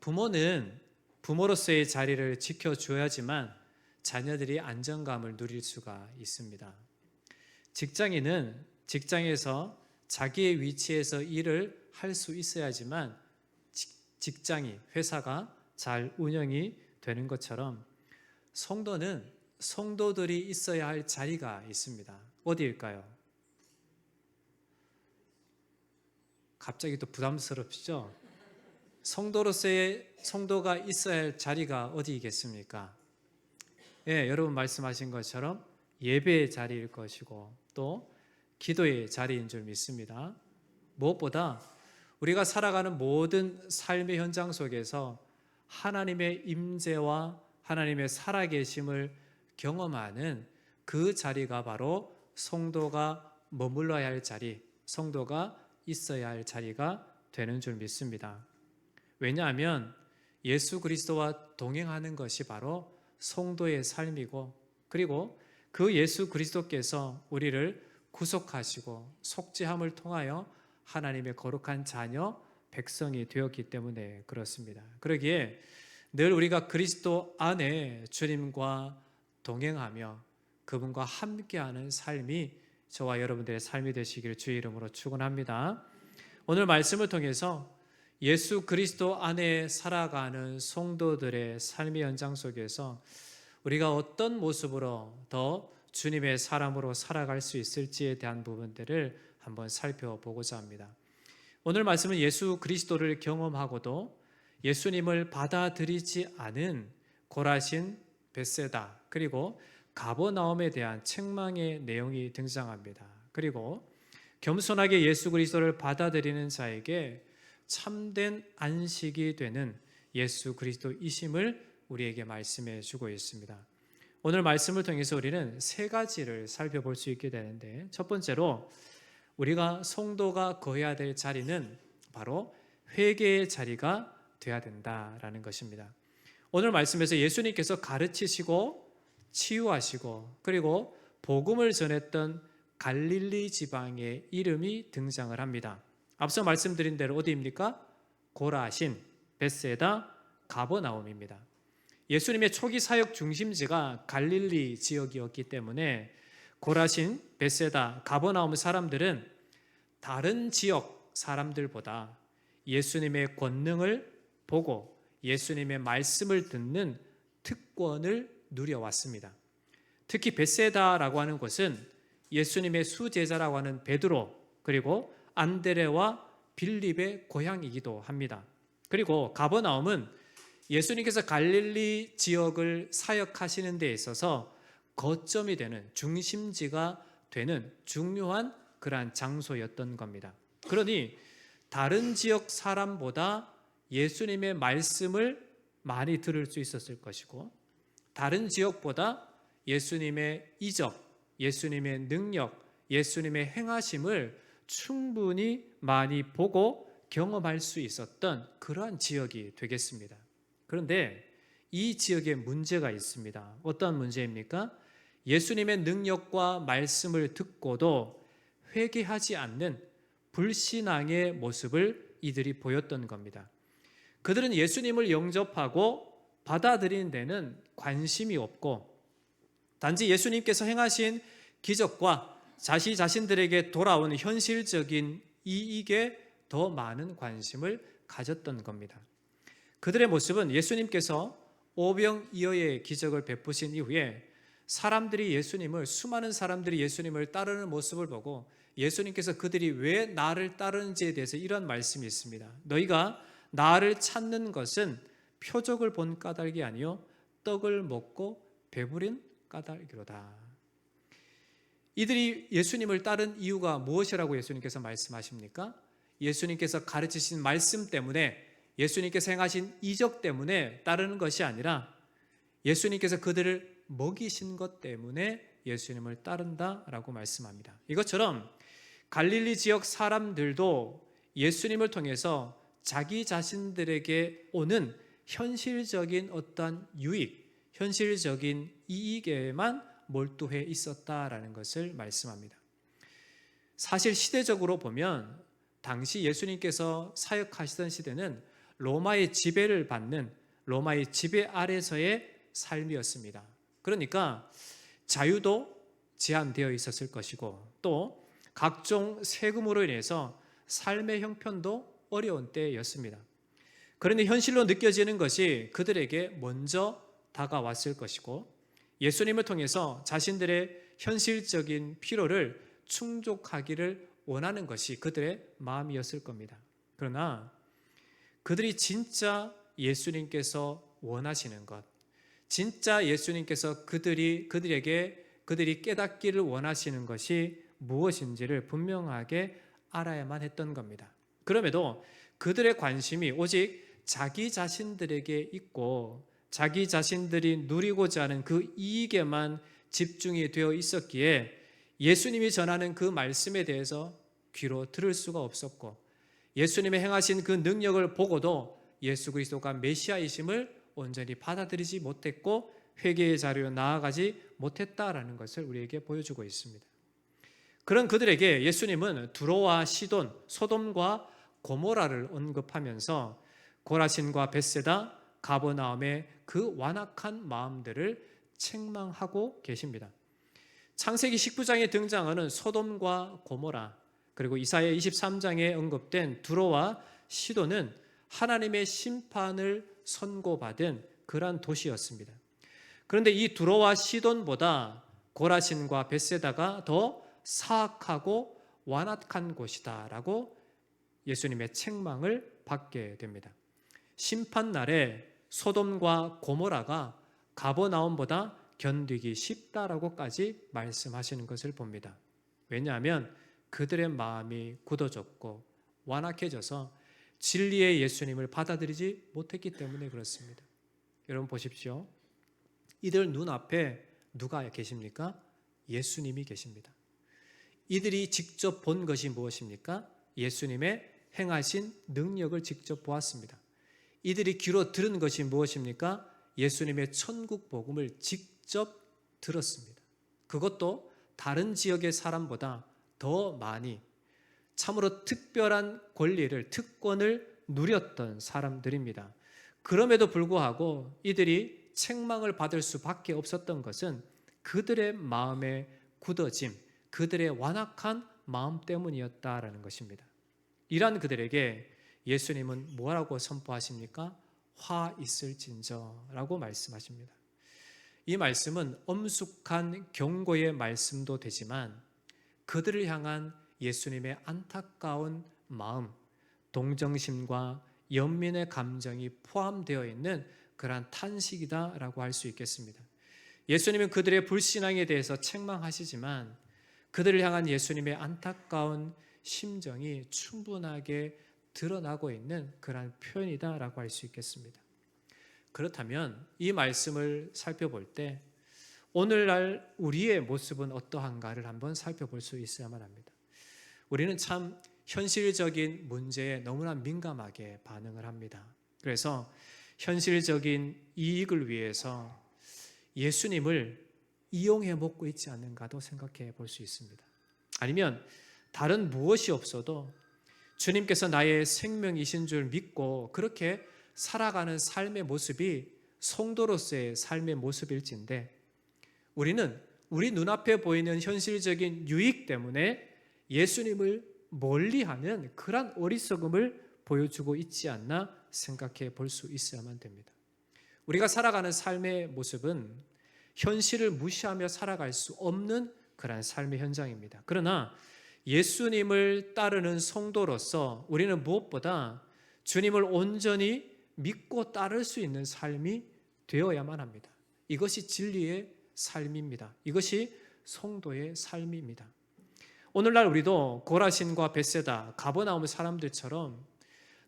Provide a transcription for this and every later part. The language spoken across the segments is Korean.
부모는 부모로서의 자리를 지켜줘야지만 자녀들이 안정감을 누릴 수가 있습니다. 직장인은 직장에서 자기의 위치에서 일을 할 수 있어야지만 직장이, 회사가 잘 운영이 되는 것처럼 성도는 성도들이 있어야 할 자리가 있습니다. 어디일까요? 갑자기 또 부담스럽죠? 성도가 있어야 할 자리가 어디겠습니까? 예, 여러분 말씀하신 것처럼 예배의 자리일 것이고 또 기도의 자리인 줄 믿습니다. 무엇보다 우리가 살아가는 모든 삶의 현장 속에서 하나님의 임재와 하나님의 살아계심을 경험하는 그 자리가 바로 성도가 머물러야 할 자리, 성도가 있어야 할 자리가 되는 줄 믿습니다. 왜냐하면 예수 그리스도와 동행하는 것이 바로 성도의 삶이고, 그리고 그 예수 그리스도께서 우리를 구속하시고 속죄함을 통하여 하나님의 거룩한 자녀, 백성이 되었기 때문에 그렇습니다. 그러기에 늘 우리가 그리스도 안에 주님과 동행하며 그분과 함께하는 삶이 저와 여러분들의 삶이 되시기를 주의 이름으로 축원합니다. 오늘 말씀을 통해서 예수 그리스도 안에 살아가는 성도들의 삶의 현장 속에서 우리가 어떤 모습으로 더 주님의 사람으로 살아갈 수 있을지에 대한 부분들을 한번 살펴보고자 합니다. 오늘 말씀은 예수 그리스도를 경험하고도 예수님을 받아들이지 않은 고라신, 벳세다, 그리고 가버나움에 대한 책망의 내용이 등장합니다. 그리고 겸손하게 예수 그리스도를 받아들이는 자에게 참된 안식이 되는 예수 그리스도이심을 우리에게 말씀해 주고 있습니다. 오늘 말씀을 통해서 우리는 세 가지를 살펴볼 수 있게 되는데, 첫 번째로 우리가 성도가 거해야 될 자리는 바로 회개의 자리가 되어야 된다라는 것입니다. 오늘 말씀에서 예수님께서 가르치시고 치유하시고 그리고 복음을 전했던 갈릴리 지방의 이름이 등장을 합니다. 앞서 말씀드린 대로 어디입니까? 고라신, 벳세다, 가버나움입니다. 예수님의 초기 사역 중심지가 갈릴리 지역이었기 때문에 고라신, 벳세다, 가버나움 사람들은 다른 지역 사람들보다 예수님의 권능을 보고 예수님의 말씀을 듣는 특권을 누려왔습니다. 특히 벳세다라고 하는 곳은 예수님의 수제자라고 하는 베드로 그리고 안드레와 빌립의 고향이기도 합니다. 그리고 가버나움은 예수님께서 갈릴리 지역을 사역하시는 데 있어서 거점이 되는, 중심지가 되는 중요한 그러한 장소였던 겁니다. 그러니 다른 지역 사람보다 예수님의 말씀을 많이 들을 수 있었을 것이고, 다른 지역보다 예수님의 이적, 예수님의 능력, 예수님의 행하심을 충분히 많이 보고 경험할 수 있었던 그러한 지역이 되겠습니다. 그런데 이 지역에 문제가 있습니다. 어떤 문제입니까? 예수님의 능력과 말씀을 듣고도 회개하지 않는 불신앙의 모습을 이들이 보였던 겁니다. 그들은 예수님을 영접하고 받아들이는 데는 관심이 없고, 단지 예수님께서 행하신 기적과 자신들에게 돌아온 현실적인 이익에 더 많은 관심을 가졌던 겁니다. 그들의 모습은 예수님께서 오병이어의 기적을 베푸신 이후에 수많은 사람들이 예수님을 따르는 모습을 보고 예수님께서 그들이 왜 나를 따르는지에 대해서 이런 말씀이 있습니다. 너희가 나를 찾는 것은 표적을 본 까닭이 아니요 떡을 먹고 배부린 까닭이로다. 이들이 예수님을 따른 이유가 무엇이라고 예수님께서 말씀하십니까? 예수님께서 가르치신 말씀 때문에, 예수님께서 행하신 이적 때문에 따르는 것이 아니라 예수님께서 그들을 먹이신 것 때문에 예수님을 따른다라고 말씀합니다. 이것처럼 갈릴리 지역 사람들도 예수님을 통해서 자기 자신들에게 오는 현실적인 어떤 유익, 현실적인 이익에만 몰두해 있었다라는 것을 말씀합니다. 사실 시대적으로 보면 당시 예수님께서 사역하시던 시대는 로마의 지배를 받는 로마의 지배 아래서의 삶이었습니다. 그러니까 자유도 제한되어 있었을 것이고 또 각종 세금으로 인해서 삶의 형편도 어려운 때였습니다. 그런데 현실로 느껴지는 것이 그들에게 먼저 다가왔을 것이고 예수님을 통해서 자신들의 현실적인 필요를 충족하기를 원하는 것이 그들의 마음이었을 겁니다. 그러나 그들이 진짜 예수님께서 원하시는 것, 진짜 예수님께서 그들이 깨닫기를 원하시는 것이 무엇인지를 분명하게 알아야만 했던 겁니다. 그럼에도 그들의 관심이 오직 자기 자신들에게 있고 자기 자신들이 누리고자 하는 그 이익에만 집중이 되어 있었기에 예수님이 전하는 그 말씀에 대해서 귀로 들을 수가 없었고 예수님의 행하신 그 능력을 보고도 예수 그리스도가 메시아이심을 온전히 받아들이지 못했고 회개의 자리로 나아가지 못했다라는 것을 우리에게 보여주고 있습니다. 그런 그들에게 예수님은 두로와 시돈, 소돔과 고모라를 언급하면서 고라신과 벳세다, 가버나움의 그 완악한 마음들을 책망하고 계십니다. 창세기 19장에 등장하는 소돔과 고모라 그리고 이사야 23장에 언급된 두로와 시돈은 하나님의 심판을 선고받은 그러한 도시였습니다. 그런데 이 두로와 시돈보다 고라신과 벳세다가 더 사악하고 완악한 곳이다라고 예수님의 책망을 받게 됩니다. 심판날에 소돔과 고모라가 가버나움보다 견디기 쉽다라고까지 말씀하시는 것을 봅니다. 왜냐하면 그들의 마음이 굳어졌고 완악해져서 진리의 예수님을 받아들이지 못했기 때문에 그렇습니다. 여러분 보십시오. 이들 눈앞에 누가 계십니까? 예수님이 계십니다. 이들이 직접 본 것이 무엇입니까? 예수님의 행하신 능력을 직접 보았습니다. 이들이 귀로 들은 것이 무엇입니까? 예수님의 천국 복음을 직접 들었습니다. 그것도 다른 지역의 사람보다 더 많이 참으로 특별한 권리를, 특권을 누렸던 사람들입니다. 그럼에도 불구하고 이들이 책망을 받을 수밖에 없었던 것은 그들의 마음의 굳어짐, 그들의 완악한 마음 때문이었다라는 것입니다. 이러한 그들에게 예수님은 뭐라고 선포하십니까? 화 있을진저라고 말씀하십니다. 이 말씀은 엄숙한 경고의 말씀도 되지만 그들을 향한 예수님의 안타까운 마음, 동정심과 연민의 감정이 포함되어 있는 그러한 탄식이다라고 할 수 있겠습니다. 예수님은 그들의 불신앙에 대해서 책망하시지만 그들을 향한 예수님의 안타까운 심정이 충분하게 드러나고 있는 그러한 표현이다라고 할 수 있겠습니다. 그렇다면 이 말씀을 살펴볼 때 오늘날 우리의 모습은 어떠한가를 한번 살펴볼 수 있어야만 합니다. 우리는 참 현실적인 문제에 너무나 민감하게 반응을 합니다. 그래서 현실적인 이익을 위해서 예수님을 이용해 먹고 있지 않는가도 생각해 볼 수 있습니다. 아니면 다른 무엇이 없어도 주님께서 나의 생명이신 줄 믿고 그렇게 살아가는 삶의 모습이 성도로서의 삶의 모습일진데 우리는 우리 눈앞에 보이는 현실적인 유익 때문에 예수님을 멀리하는 그런 어리석음을 보여주고 있지 않나 생각해 볼 수 있어야만 됩니다. 우리가 살아가는 삶의 모습은 현실을 무시하며 살아갈 수 없는 그런 삶의 현장입니다. 그러나 예수님을 따르는 성도로서 우리는 무엇보다 주님을 온전히 믿고 따를 수 있는 삶이 되어야만 합니다. 이것이 진리의 삶입니다. 이것이 성도의 삶입니다. 오늘날 우리도 고라신과 벳세다, 가버나움 사람들처럼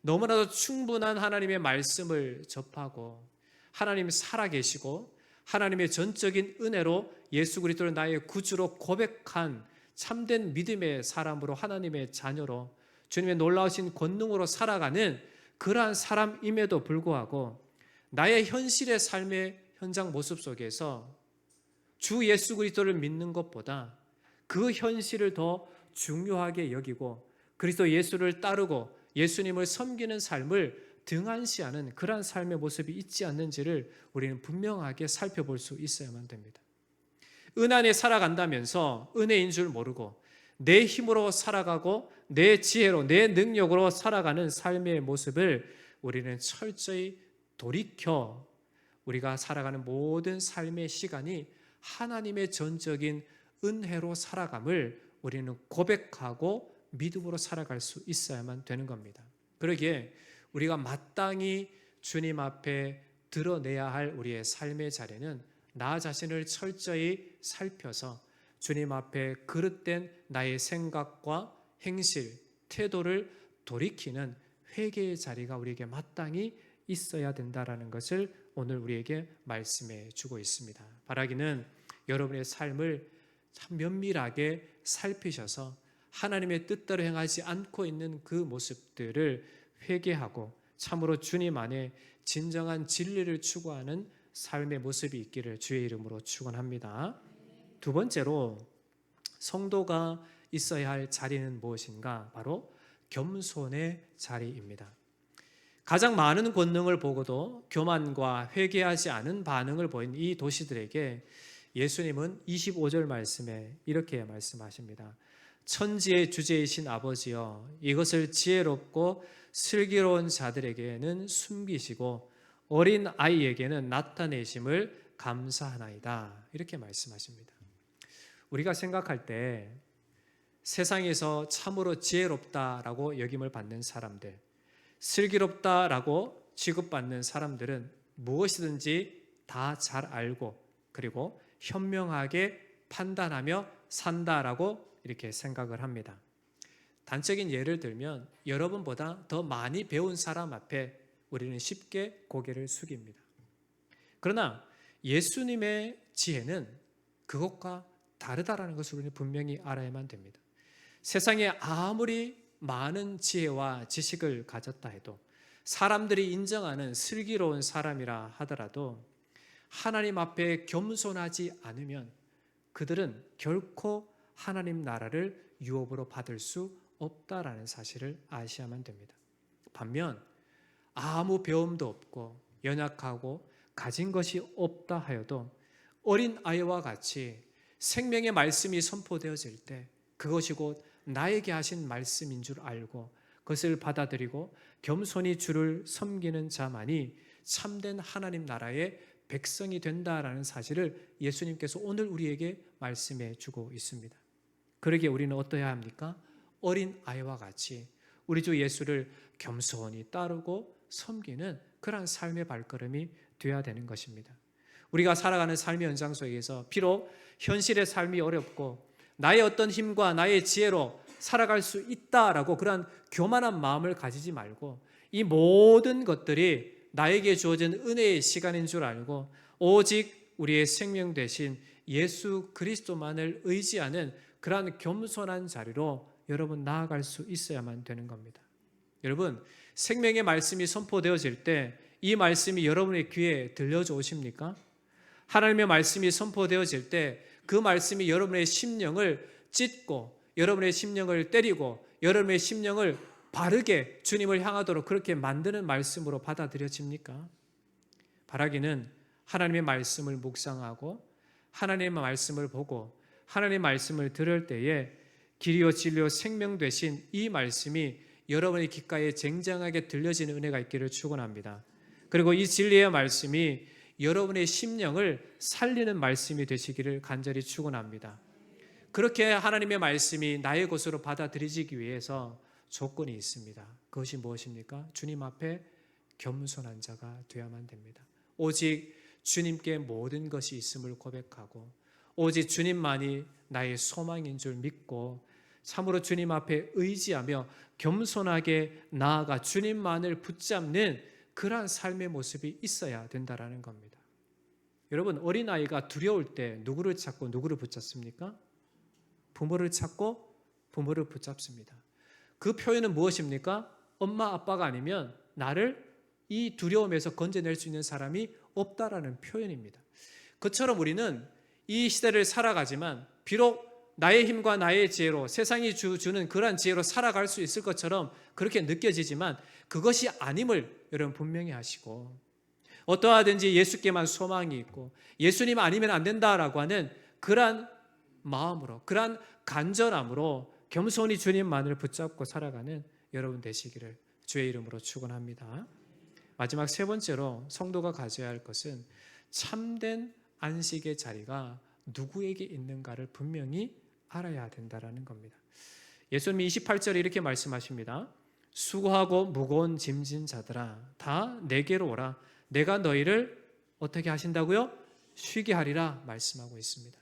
너무나도 충분한 하나님의 말씀을 접하고 하나님 살아계시고 하나님의 전적인 은혜로 예수 그리스도를 나의 구주로 고백한 참된 믿음의 사람으로 하나님의 자녀로 주님의 놀라우신 권능으로 살아가는 그러한 사람임에도 불구하고 나의 현실의 삶의 현장 모습 속에서 주 예수 그리스도를 믿는 것보다 그 현실을 더 중요하게 여기고 그리스도 예수를 따르고 예수님을 섬기는 삶을 등한시하는 그러한 삶의 모습이 있지 않는지를 우리는 분명하게 살펴볼 수 있어야만 됩니다. 은혜 안에 살아간다면서 은혜인 줄 모르고 내 힘으로 살아가고 내 지혜로 내 능력으로 살아가는 삶의 모습을 우리는 철저히 돌이켜 우리가 살아가는 모든 삶의 시간이 하나님의 전적인 은혜로 살아감을 우리는 고백하고 믿음으로 살아갈 수 있어야만 되는 겁니다. 그러기에 우리가 마땅히 주님 앞에 드러내야 할 우리의 삶의 자리는 나 자신을 철저히 살펴서 주님 앞에 그릇된 나의 생각과 행실, 태도를 돌이키는 회개의 자리가 우리에게 마땅히 있어야 된다라는 것을 오늘 우리에게 말씀해 주고 있습니다. 바라기는 여러분의 삶을 참 면밀하게 살피셔서 하나님의 뜻대로 행하지 않고 있는 그 모습들을 회개하고 참으로 주님 안에 진정한 진리를 추구하는 삶의 모습이 있기를 주의 이름으로 축원합니다. 두 번째로 성도가 있어야 할 자리는 무엇인가? 바로 겸손의 자리입니다. 가장 많은 권능을 보고도 교만과 회개하지 않은 반응을 보인 이 도시들에게 예수님은 25절 말씀에 이렇게 말씀하십니다. 천지의 주제이신 아버지여, 이것을 지혜롭고 슬기로운 자들에게는 숨기시고 어린 아이에게는 나타내심을 감사하나이다. 이렇게 말씀하십니다. 우리가 생각할 때 세상에서 참으로 지혜롭다라고 여김을 받는 사람들, 슬기롭다라고 취급받는 사람들은 무엇이든지 다 잘 알고 그리고 현명하게 판단하며 산다라고 이렇게 생각을 합니다. 단적인 예를 들면 여러분보다 더 많이 배운 사람 앞에 우리는 쉽게 고개를 숙입니다. 그러나 예수님의 지혜는 그것과 다르다라는 것을 우리는 분명히 알아야만 됩니다. 세상에 아무리 많은 지혜와 지식을 가졌다 해도 사람들이 인정하는 슬기로운 사람이라 하더라도 하나님 앞에 겸손하지 않으면 그들은 결코 하나님 나라를 유업으로 받을 수 없다라는 사실을 아셔야만 됩니다. 반면 아무 배움도 없고 연약하고 가진 것이 없다 하여도 어린 아이와 같이 생명의 말씀이 선포되어질 때 그것이 곧 나에게 하신 말씀인 줄 알고 그것을 받아들이고 겸손히 주를 섬기는 자만이 참된 하나님 나라의 백성이 된다라는 사실을 예수님께서 오늘 우리에게 말씀해 주고 있습니다. 그러기에 우리는 어떠해야 합니까? 어린 아이와 같이 우리 주 예수를 겸손히 따르고 섬기는 그러한 삶의 발걸음이 되어야 되는 것입니다. 우리가 살아가는 삶의 현장 속에서 비록 현실의 삶이 어렵고 나의 어떤 힘과 나의 지혜로 살아갈 수 있다라고 그러한 교만한 마음을 가지지 말고 이 모든 것들이 나에게 주어진 은혜의 시간인 줄 알고 오직 우리의 생명 대신 예수 그리스도만을 의지하는 그러한 겸손한 자리로 여러분 나아갈 수 있어야만 되는 겁니다. 여러분, 생명의 말씀이 선포되어질 때 이 말씀이 여러분의 귀에 들려져 오십니까? 하나님의 말씀이 선포되어질 때 그 말씀이 여러분의 심령을 찢고 여러분의 심령을 때리고 여러분의 심령을 바르게 주님을 향하도록 그렇게 만드는 말씀으로 받아들여집니까? 바라기는 하나님의 말씀을 묵상하고 하나님의 말씀을 보고 하나님의 말씀을 들을 때에 길이요 진리요 생명 되신 이 말씀이 여러분의 귓가에 쟁쟁하게 들려지는 은혜가 있기를 축원합니다. 그리고 이 진리의 말씀이 여러분의 심령을 살리는 말씀이 되시기를 간절히 축원합니다. 그렇게 하나님의 말씀이 나의 것으로 받아들여지기 위해서 조건이 있습니다. 그것이 무엇입니까? 주님 앞에 겸손한 자가 되어야만 됩니다. 오직 주님께 모든 것이 있음을 고백하고 오직 주님만이 나의 소망인 줄 믿고 참으로 주님 앞에 의지하며 겸손하게 나아가 주님만을 붙잡는 그러한 삶의 모습이 있어야 된다는 겁니다. 여러분, 어린아이가 두려울 때 누구를 찾고 누구를 붙잡습니까? 부모를 찾고 부모를 붙잡습니다. 그 표현은 무엇입니까? 엄마 아빠가 아니면 나를 이 두려움에서 건져낼 수 있는 사람이 없다라는 표현입니다. 그처럼 우리는 이 시대를 살아가지만 비록 나의 힘과 나의 지혜로 세상이 주는 그러한 지혜로 살아갈 수 있을 것처럼 그렇게 느껴지지만 그것이 아님을 여러분 분명히 하시고, 어떠하든지 예수께만 소망이 있고 예수님 아니면 안 된다라고 하는 그러한 마음으로, 그러한 간절함으로 겸손히 주님만을 붙잡고 살아가는 여러분 되시기를 주의 이름으로 축원합니다. 마지막 세 번째로 성도가 가져야 할 것은 참된 안식의 자리가 누구에게 있는가를 분명히 알아야 된다라는 겁니다. 예수님이 28절에 이렇게 말씀하십니다. 수고하고 무거운 짐진 자들아 다 내게로 오라. 내가 너희를 어떻게 하신다고요? 쉬게 하리라 말씀하고 있습니다.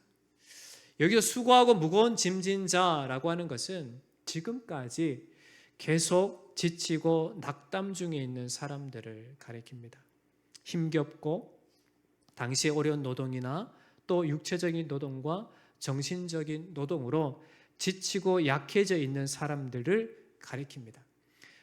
여기서 수고하고 무거운 짐진 자라고 하는 것은 지금까지 계속 지치고 낙담 중에 있는 사람들을 가리킵니다. 힘겹고 당시의 어려운 노동이나 또 육체적인 노동과 정신적인 노동으로 지치고 약해져 있는 사람들을 가리킵니다.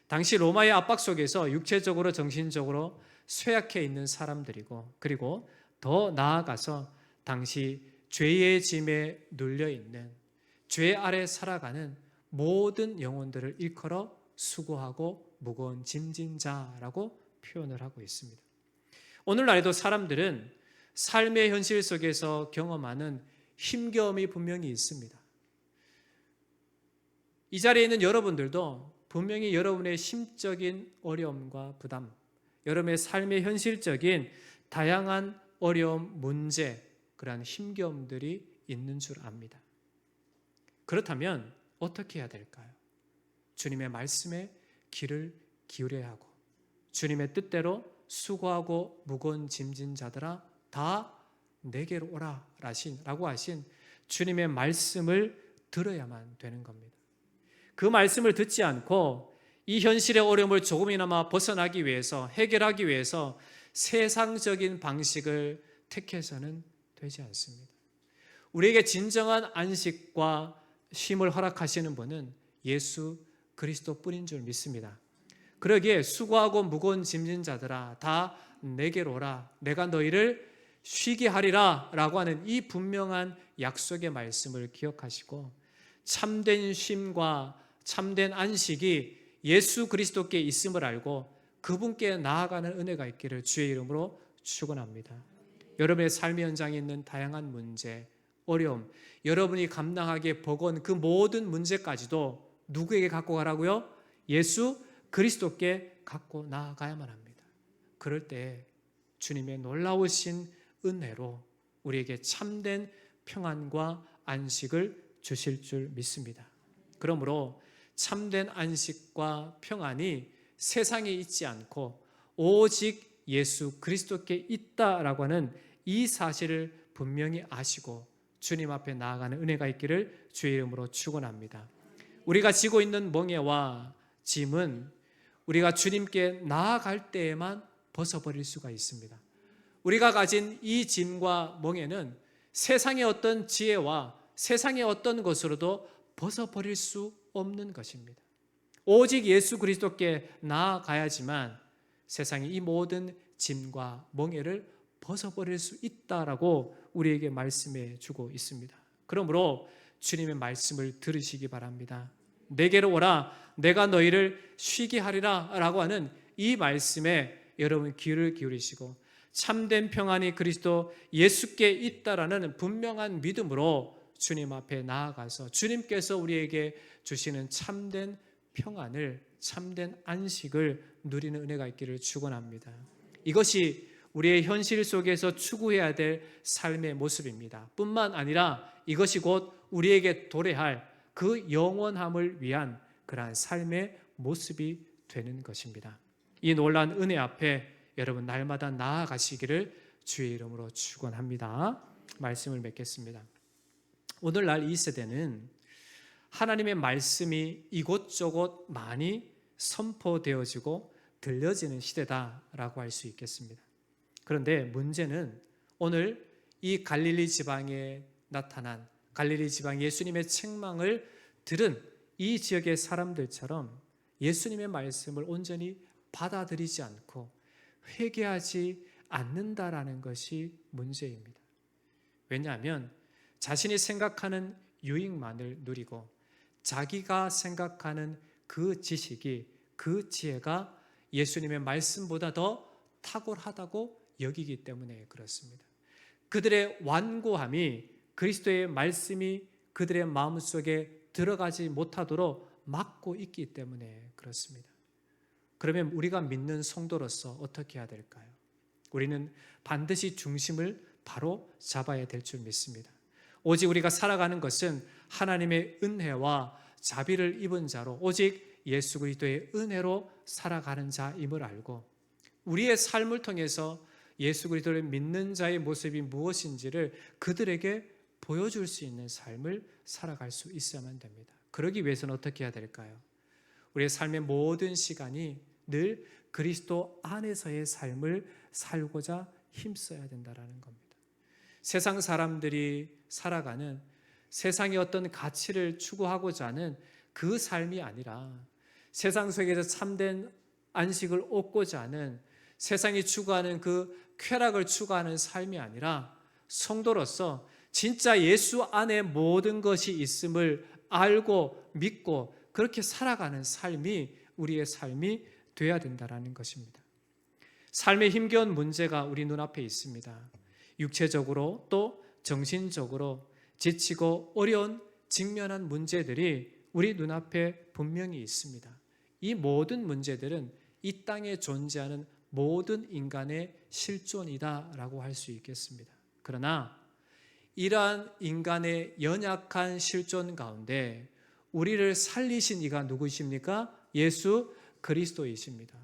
당시 로마의 압박 속에서 육체적으로 정신적으로 쇠약해 있는 사람들이고, 그리고 더 나아가서 당시 죄의 짐에 눌려 있는, 죄 아래 살아가는 모든 영혼들을 일컬어 수고하고 무거운 짐진 자라고 표현을 하고 있습니다. 오늘날에도 사람들은 삶의 현실 속에서 경험하는 힘겨움이 분명히 있습니다. 이 자리에 있는 여러분들도 분명히 여러분의 심적인 어려움과 부담, 여러분의 삶의 현실적인 다양한 어려움, 문제, 그러한 힘겨움들이 있는 줄 압니다. 그렇다면 어떻게 해야 될까요? 주님의 말씀에 귀를 기울여야 하고, 주님의 뜻대로 수고하고 무거운 짐진 자들아 다 내게로 오라 라고 하신 주님의 말씀을 들어야만 되는 겁니다. 그 말씀을 듣지 않고 이 현실의 어려움을 조금이나마 벗어나기 위해서, 해결하기 위해서 세상적인 방식을 택해서는 되지 않습니다. 우리에게 진정한 안식과 쉼을 허락하시는 분은 예수 그리스도뿐인 줄 믿습니다. 그러기에 수고하고 무거운 짐진 자들아 다 내게로 오라. 내가 너희를 쉬게 하리라 라고 하는 이 분명한 약속의 말씀을 기억하시고, 참된 쉼과 참된 안식이 예수 그리스도께 있음을 알고 그분께 나아가는 은혜가 있기를 주의 이름으로 축원합니다. 여러분의 삶의 현장에 있는 다양한 문제, 어려움, 여러분이 감당하기에 버거운 그 모든 문제까지도 누구에게 갖고 가라고요? 예수 그리스도께 갖고 나아가야만 합니다. 그럴 때 주님의 놀라우신 은혜로 우리에게 참된 평안과 안식을 주실 줄 믿습니다. 그러므로 참된 안식과 평안이 세상에 있지 않고 오직 예수 그리스도께 있다라고 하는 이 사실을 분명히 아시고 주님 앞에 나아가는 은혜가 있기를 주의 이름으로 축원합니다. 우리가 지고 있는 멍에와 짐은 우리가 주님께 나아갈 때에만 벗어버릴 수가 있습니다. 우리가 가진 이 짐과 멍에는 세상의 어떤 지혜와 세상의 어떤 것으로도 벗어버릴 수 없는 것입니다. 오직 예수 그리스도께 나아가야지만 세상의 이 모든 짐과 멍에를 벗어버릴 수 있다라고 우리에게 말씀해 주고 있습니다. 그러므로 주님의 말씀을 들으시기 바랍니다. 내게로 오라, 내가 너희를 쉬게 하리라 라고 하는 이 말씀에 여러분 귀를 기울이시고 참된 평안이 그리스도 예수께 있다라는 분명한 믿음으로 주님 앞에 나아가서 주님께서 우리에게 주시는 참된 평안을, 참된 안식을 누리는 은혜가 있기를 축원합니다. 이것이 우리의 현실 속에서 추구해야 될 삶의 모습입니다. 뿐만 아니라 이것이 곧 우리에게 도래할 그 영원함을 위한 그러한 삶의 모습이 되는 것입니다. 이 놀라운 은혜 앞에 여러분 날마다 나아가시기를 주의 이름으로 축원합니다. 말씀을 맺겠습니다. 오늘날 이 세대는 하나님의 말씀이 이곳저곳 많이 선포되어지고 들려지는 시대다라고 할 수 있겠습니다. 그런데 문제는 오늘 이 갈릴리 지방에 나타난, 갈릴리 지방 예수님의 책망을 들은 이 지역의 사람들처럼 예수님의 말씀을 온전히 받아들이지 않고 회개하지 않는다라는 것이 문제입니다. 왜냐하면 자신이 생각하는 유익만을 누리고 자기가 생각하는 그 지식이, 그 지혜가 예수님의 말씀보다 더 탁월하다고 여기기 때문에 그렇습니다. 그들의 완고함이 그리스도의 말씀이 그들의 마음속에 들어가지 못하도록 막고 있기 때문에 그렇습니다. 그러면 우리가 믿는 성도로서 어떻게 해야 될까요? 우리는 반드시 중심을 바로 잡아야 될 줄 믿습니다. 오직 우리가 살아가는 것은 하나님의 은혜와 자비를 입은 자로 오직 예수 그리스도의 은혜로 살아가는 자임을 알고 우리의 삶을 통해서 예수 그리스도를 믿는 자의 모습이 무엇인지를 그들에게 보여줄 수 있는 삶을 살아갈 수 있어야만 됩니다. 그러기 위해서는 어떻게 해야 될까요? 우리의 삶의 모든 시간이 늘 그리스도 안에서의 삶을 살고자 힘써야 된다는 겁니다. 세상 사람들이 살아가는 세상의 어떤 가치를 추구하고자 하는 그 삶이 아니라 세상 속에서 참된 안식을 얻고자 하는 세상이 추구하는 그 쾌락을 추구하는 삶이 아니라 성도로서 진짜 예수 안에 모든 것이 있음을 알고 믿고 그렇게 살아가는 삶이 우리의 삶이 되어야 된다는 것입니다. 삶의 힘겨운 문제가 우리 눈앞에 있습니다. 육체적으로 또 정신적으로 지치고 어려운 직면한 문제들이 우리 눈앞에 분명히 있습니다. 이 모든 문제들은 이 땅에 존재하는 모든 인간의 실존이다라고 할 수 있겠습니다. 그러나 이러한 인간의 연약한 실존 가운데 우리를 살리신 이가 누구이십니까? 예수 그리스도이십니다.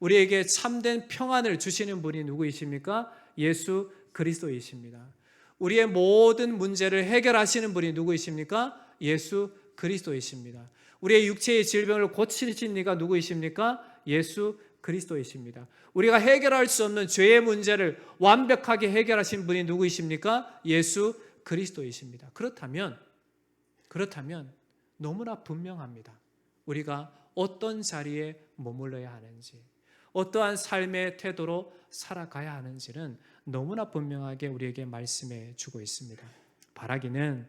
우리에게 참된 평안을 주시는 분이 누구이십니까? 예수 그리스도이십니다. 우리의 모든 문제를 해결하시는 분이 누구이십니까? 예수 그리스도이십니다. 우리의 육체의 질병을 고치신 이가 누구이십니까? 예수 그리스도이십니다. 우리가 해결할 수 없는 죄의 문제를 완벽하게 해결하신 분이 누구이십니까? 예수 그리스도이십니다. 그렇다면 너무나 분명합니다. 우리가 어떤 자리에 머물러야 하는지, 어떠한 삶의 태도로 살아가야 하는지는 너무나 분명하게 우리에게 말씀해 주고 있습니다. 바라기는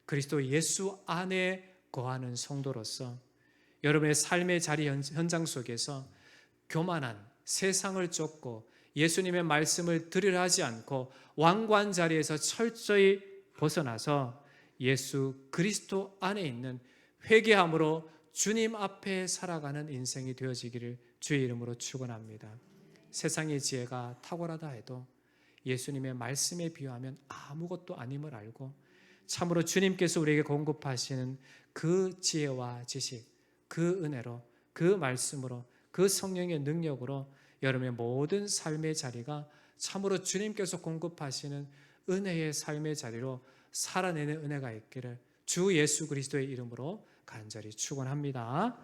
그리스도 예수 안에 거하는 성도로서 여러분의 삶의 자리 현장 속에서 교만한 세상을 쫓고 예수님의 말씀을 들으려 하지 않고 완고한 자리에서 철저히 벗어나서 예수 그리스도 안에 있는 회개함으로 주님 앞에 살아가는 인생이 되어지기를 주의 이름으로 축원합니다. 세상의 지혜가 탁월하다 해도 예수님의 말씀에 비유하면 아무것도 아님을 알고 참으로 주님께서 우리에게 공급하시는 그 지혜와 지식, 그 은혜로, 그 말씀으로, 그 성령의 능력으로 여러분의 모든 삶의 자리가 참으로 주님께서 공급하시는 은혜의 삶의 자리로 살아내는 은혜가 있기를 주 예수 그리스도의 이름으로 간절히 축원합니다.